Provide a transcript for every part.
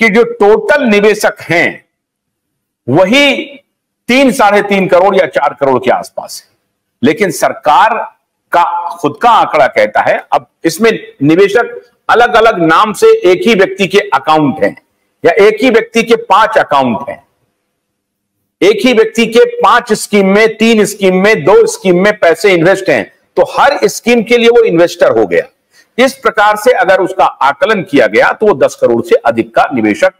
कि जो टोटल निवेशक हैं वही 3-3.5 करोड़ या 4 करोड़ के आसपास है, लेकिन सरकार का खुद का आंकड़ा कहता है, अब इसमें निवेशक अलग अलग नाम से एक ही व्यक्ति के अकाउंट हैं या एक ही व्यक्ति के 5 अकाउंट हैं, एक ही व्यक्ति के 5 स्कीम में, 3 स्कीम में, 2 स्कीम में पैसे इन्वेस्ट हैं, तो हर स्कीम के लिए वो इन्वेस्टर हो गया। इस प्रकार से अगर उसका आकलन किया गया तो वो 10 करोड़ से अधिक का निवेशक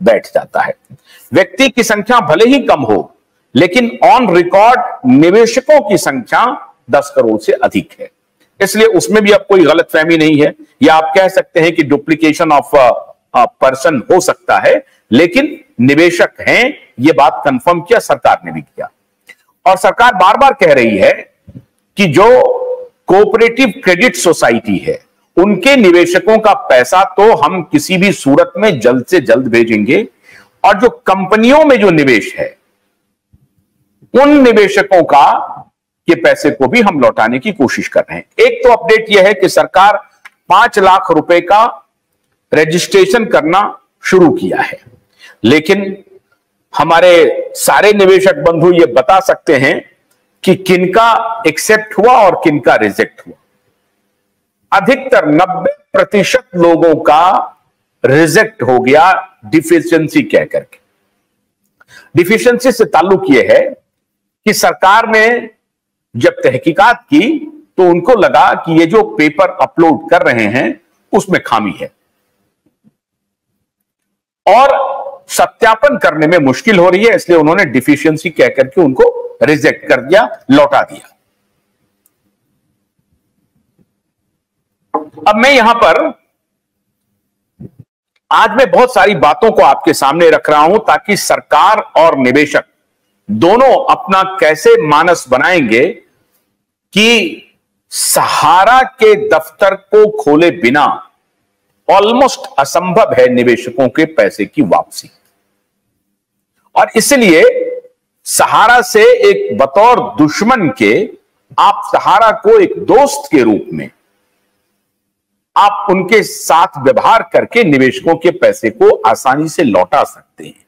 बैठ जाता है। व्यक्ति की संख्या भले ही कम हो, लेकिन ऑन रिकॉर्ड निवेशकों की संख्या 10 करोड़ से अधिक है, इसलिए उसमें भी अब कोई गलतफहमी नहीं है। या आप कह सकते हैं कि डुप्लीकेशन ऑफ पर्सन हो सकता है, लेकिन निवेशक हैं, यह बात कंफर्म किया सरकार ने भी किया। और सरकार बार बार कह रही है कि जो कोऑपरेटिव क्रेडिट सोसाइटी है उनके निवेशकों का पैसा तो हम किसी भी सूरत में जल्द से जल्द भेजेंगे, और जो कंपनियों में जो निवेश है उन निवेशकों का के पैसे को भी हम लौटाने की कोशिश कर रहे हैं। एक तो अपडेट यह है कि सरकार 5 लाख रुपए का रजिस्ट्रेशन करना शुरू किया है, लेकिन हमारे सारे निवेशक बंधु ये बता सकते हैं कि किनका एक्सेप्ट हुआ और किनका रिजेक्ट हुआ। अधिकतर 90% लोगों का रिजेक्ट हो गया डिफिशियंसी कह करके। डिफिशियंसी से ताल्लुक यह है कि सरकार ने जब तहकीकात की तो उनको लगा कि ये जो पेपर अपलोड कर रहे हैं उसमें खामी है और सत्यापन करने में मुश्किल हो रही है, इसलिए उन्होंने डिफिशियंसी कह करके उनको रिजेक्ट कर दिया, लौटा दिया। अब मैं यहां पर आज मैं बहुत सारी बातों को आपके सामने रख रहा हूं ताकि सरकार और निवेशक दोनों अपना कैसे मानस बनाएंगे कि सहारा के दफ्तर को खोले बिना ऑलमोस्ट असंभव है निवेशकों के पैसे की वापसी। और इसलिए सहारा से एक बतौर दुश्मन के आप सहारा को एक दोस्त के रूप में आप उनके साथ व्यवहार करके निवेशकों के पैसे को आसानी से लौटा सकते हैं।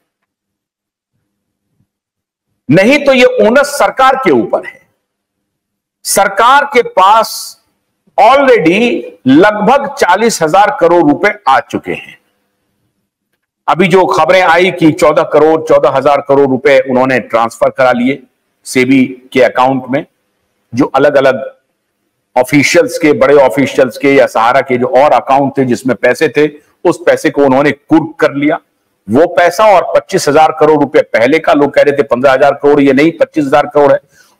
नहीं तो यह ओनस सरकार के ऊपर है। सरकार के पास ऑलरेडी लगभग 40,000 करोड़ रुपए आ चुके हैं। अभी जो खबरें आई कि 14,000 करोड़ रुपए उन्होंने ट्रांसफर करा लिए सेबी के अकाउंट में, जो अलग अलग ऑफिशियल्स के, बड़े ऑफिशियल्स के या सहारा के जो और अकाउंट थे जिसमें पैसे थे, उस पैसे को उन्होंने कुर्क कर लिया। वो पैसा और 25,000 करोड़ रुपए पहले का, लोग कह रहे थे 15,000 करोड़, ये नहीं 25,000 करोड़ है,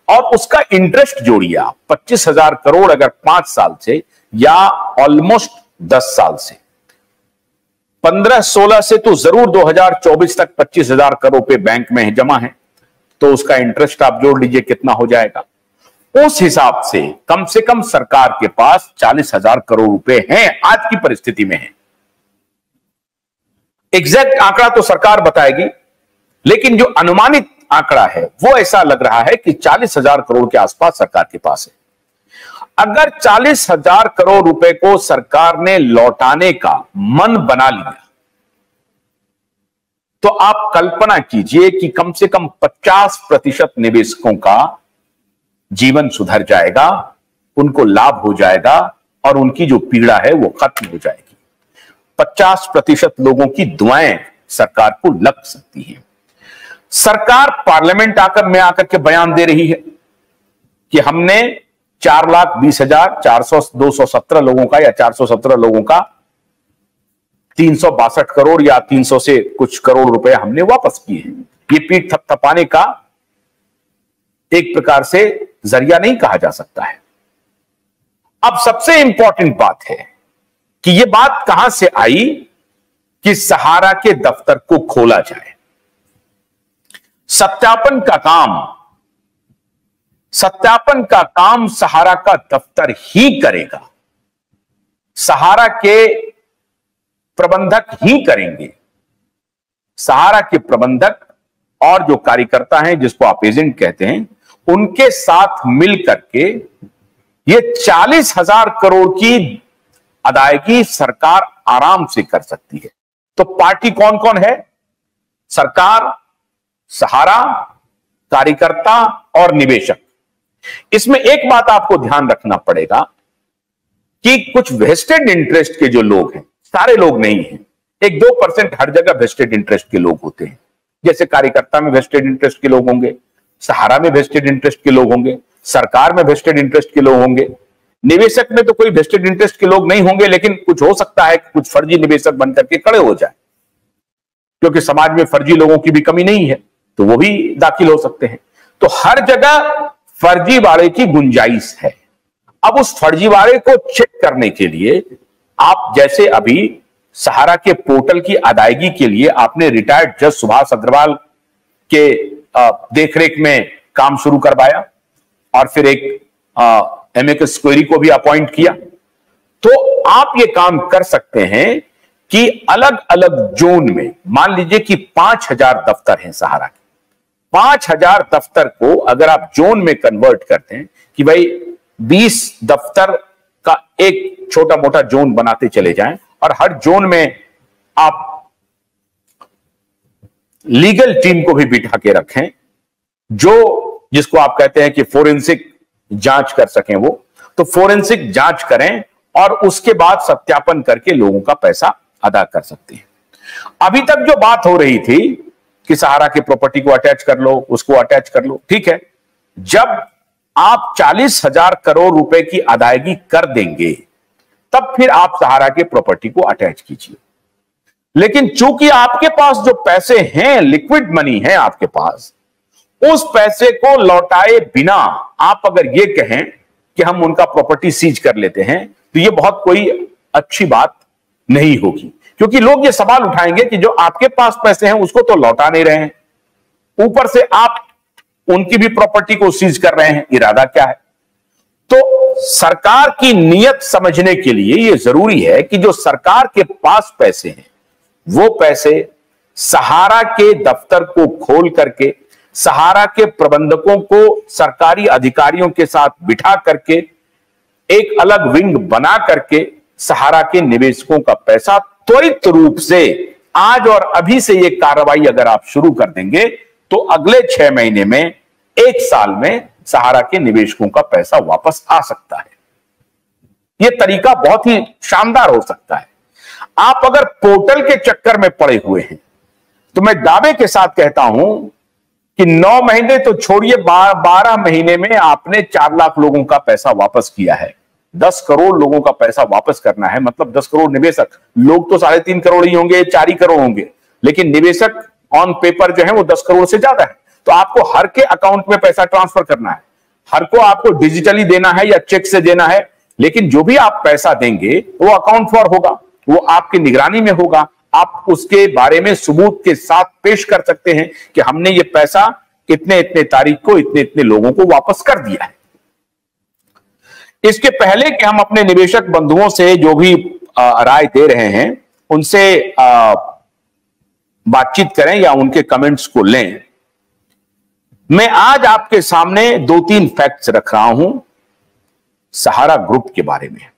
और उसका इंटरेस्ट जोड़िए आप, 25,000 करोड़ अगर 5 साल से या ऑलमोस्ट 10 साल से, 15-16 से तो जरूर 2024 तक 25,000 करोड़ रुपए बैंक में जमा है, तो उसका इंटरेस्ट आप जोड़ लीजिए कितना हो जाएगा। उस हिसाब से कम सरकार के पास 40,000 करोड़ रुपए हैं, आज की परिस्थिति में है। एग्जैक्ट आंकड़ा तो सरकार बताएगी, लेकिन जो अनुमानित आंकड़ा है वो ऐसा लग रहा है कि 40,000 करोड़ के आसपास सरकार के पास है। अगर 40,000 करोड़ रुपए को सरकार ने लौटाने का मन बना लिया तो आप कल्पना कीजिए कि कम से कम 50% निवेशकों का जीवन सुधर जाएगा, उनको लाभ हो जाएगा और उनकी जो पीड़ा है वो खत्म हो जाएगी। 50% लोगों की दुआएं सरकार को लग सकती हैं। सरकार पार्लियामेंट में आकर के बयान दे रही है कि हमने 4,20,217 लोगों का या 417 लोगों का 362 करोड़ या 300 से कुछ करोड़ रुपए हमने वापस किए हैं। ये पीठ थपथपाने का एक प्रकार से जरिया नहीं कहा जा सकता है। अब सबसे इंपॉर्टेंट बात है कि यह बात कहां से आई कि सहारा के दफ्तर को खोला जाए। सत्यापन का काम सहारा का दफ्तर ही करेगा, सहारा के प्रबंधक ही करेंगे। सहारा के प्रबंधक और जो कार्यकर्ता हैं, जिसको आप एजेंट कहते हैं, उनके साथ मिलकर के ये 40,000 करोड़ की अदायगी सरकार आराम से कर सकती है। तो पार्टी कौन कौन है? सरकार, सहारा, कार्यकर्ता और निवेशक। इसमें एक बात आपको ध्यान रखना पड़ेगा कि कुछ वेस्टेड इंटरेस्ट के जो लोग हैं, सारे लोग नहीं हैं, 1-2% हर जगह वेस्टेड इंटरेस्ट के लोग होते हैं। जैसे कार्यकर्ता में वेस्टेड इंटरेस्ट के लोग होंगे, सहारा में वेस्टेड इंटरेस्ट के लोग होंगे, सरकार में वेस्टेड इंटरेस्ट के लोग होंगे। निवेशक में तो कोई वेस्टेड इंटरेस्ट के लोग नहीं होंगे, लेकिन कुछ हो सकता है कि कुछ फर्जी निवेशक बनकर के खड़े हो जाए, क्योंकि समाज में फर्जी लोगों की भी कमी नहीं है, तो वो भी दाखिल हो सकते हैं। तो हर जगह फर्जीवाड़े की गुंजाइश है। अब उस फर्जीवाड़े को चेक करने के लिए आप, जैसे अभी सहारा के पोर्टल की अदायगी के लिए आपने रिटायर्ड जज सुभाष अग्रवाल के देखरेख में काम शुरू करवाया और फिर एक एमिकस क्वेरी को भी अपॉइंट किया, तो आप ये काम कर सकते हैं कि अलग अलग जोन में, मान लीजिए कि 5000 दफ्तर हैं सहारा के, 5000 दफ्तर को अगर आप जोन में कन्वर्ट करते हैं कि भाई 20 दफ्तर का एक छोटा मोटा जोन बनाते चले जाएं और हर जोन में आप लीगल टीम को भी बिठा के रखें, जो जिसको आप कहते हैं कि फोरेंसिक जांच कर सकें, वो तो फोरेंसिक जांच करें और उसके बाद सत्यापन करके लोगों का पैसा अदा कर सकते हैं। अभी तक जो बात हो रही थी कि सहारा की प्रॉपर्टी को अटैच कर लो, उसको अटैच कर लो, ठीक है, जब आप 40,000 करोड़ रुपए की अदायगी कर देंगे तब फिर आप सहारा के प्रॉपर्टी को अटैच कीजिए। लेकिन चूंकि आपके पास जो पैसे हैं, लिक्विड मनी है आपके पास, उस पैसे को लौटाए बिना आप अगर ये कहें कि हम उनका प्रॉपर्टी सीज कर लेते हैं, तो ये बहुत कोई अच्छी बात नहीं होगी, क्योंकि लोग ये सवाल उठाएंगे कि जो आपके पास पैसे हैं उसको तो लौटा नहीं रहे हैं, ऊपर से आप उनकी भी प्रॉपर्टी को सीज कर रहे हैं, इरादा क्या है? तो सरकार की नीयत समझने के लिए यह जरूरी है कि जो सरकार के पास पैसे हैं वो पैसे सहारा के दफ्तर को खोल करके, सहारा के प्रबंधकों को सरकारी अधिकारियों के साथ बिठा करके एक अलग विंग बना करके सहारा के निवेशकों का पैसा त्वरित रूप से आज और अभी से यह कार्रवाई अगर आप शुरू कर देंगे तो अगले 6 महीने में, 1 साल में सहारा के निवेशकों का पैसा वापस आ सकता है। यह तरीका बहुत ही शानदार हो सकता है। आप अगर पोर्टल के चक्कर में पड़े हुए हैं तो मैं दावे के साथ कहता हूं कि 9 महीने तो छोड़िए, 12 महीने में आपने 4 लाख लोगों का पैसा वापस किया है। 10 करोड़ लोगों का पैसा वापस करना है, मतलब 10 करोड़ निवेशक, लोग तो 3.5 करोड़ ही होंगे, 4 ही करोड़ होंगे, लेकिन निवेशक ऑन पेपर जो है वो 10 करोड़ से ज्यादा है। तो आपको हर के अकाउंट में पैसा ट्रांसफर करना है, हर को आपको डिजिटली देना है या चेक से देना है, लेकिन जो भी आप पैसा देंगे वो अकाउंट फॉर होगा, वो आपकी निगरानी में होगा। आप उसके बारे में सबूत के साथ पेश कर सकते हैं कि हमने ये पैसा इतने इतने तारीख को इतने इतने लोगों को वापस कर दिया है। इसके पहले कि हम अपने निवेशक बंधुओं से जो भी राय दे रहे हैं उनसे बातचीत करें या उनके कमेंट्स को लें, मैं आज आपके सामने 2-3 फैक्ट्स रख रहा हूं सहारा ग्रुप के बारे में।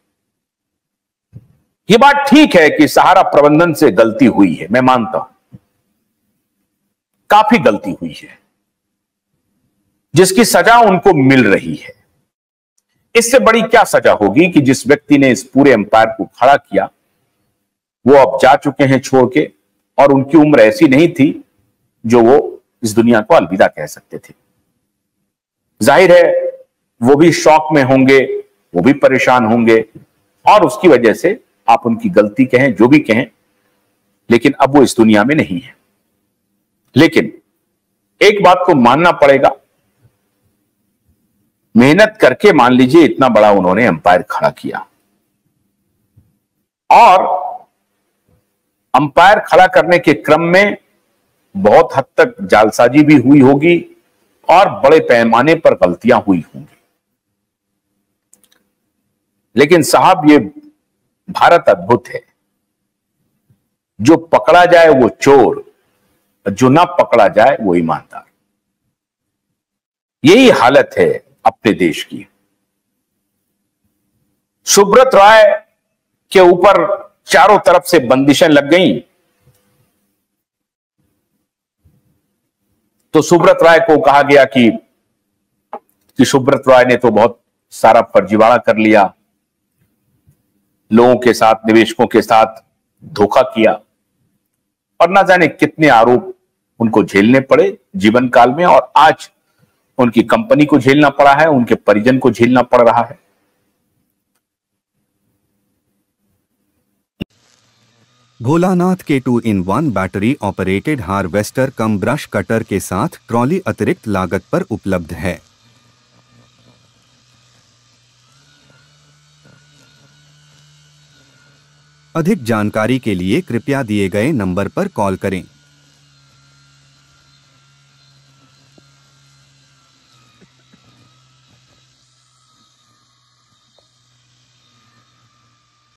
यह बात ठीक है कि सहारा प्रबंधन से गलती हुई है, मैं मानता हूं काफी गलती हुई है, जिसकी सजा उनको मिल रही है। इससे बड़ी क्या सजा होगी कि जिस व्यक्ति ने इस पूरे एम्पायर को खड़ा किया वो अब जा चुके हैं छोड़ के, और उनकी उम्र ऐसी नहीं थी जो वो इस दुनिया को अलविदा कह सकते थे। जाहिर है वो भी शौक में होंगे, वो भी परेशान होंगे, और उसकी वजह से आप उनकी गलती कहें, जो भी कहें, लेकिन अब वो इस दुनिया में नहीं है। लेकिन एक बात को मानना पड़ेगा, मेहनत करके मान लीजिए इतना बड़ा उन्होंने एम्पायर खड़ा किया, और एम्पायर खड़ा करने के क्रम में बहुत हद तक जालसाजी भी हुई होगी और बड़े पैमाने पर गलतियां हुई होंगी। लेकिन साहब, ये भारत अद्भुत है, जो पकड़ा जाए वो चोर, जो ना पकड़ा जाए वो ईमानदार। यही हालत है अपने देश की। सुब्रत राय के ऊपर चारों तरफ से बंदिशें लग गईं, तो सुब्रत राय को कहा गया कि सुब्रत राय ने तो बहुत सारा फर्जीवाड़ा कर लिया, लोगों के साथ, निवेशकों के साथ धोखा किया, और ना जाने कितने आरोप उनको झेलने पड़े जीवन काल में, और आज उनकी कंपनी को झेलना पड़ा है, उनके परिजन को झेलना पड़ रहा है। भोलानाथ के 2-in-1 बैटरी ऑपरेटेड हार्वेस्टर कम ब्रश कटर के साथ ट्रॉली अतिरिक्त लागत पर उपलब्ध है। अधिक जानकारी के लिए कृपया दिए गए नंबर पर कॉल करें।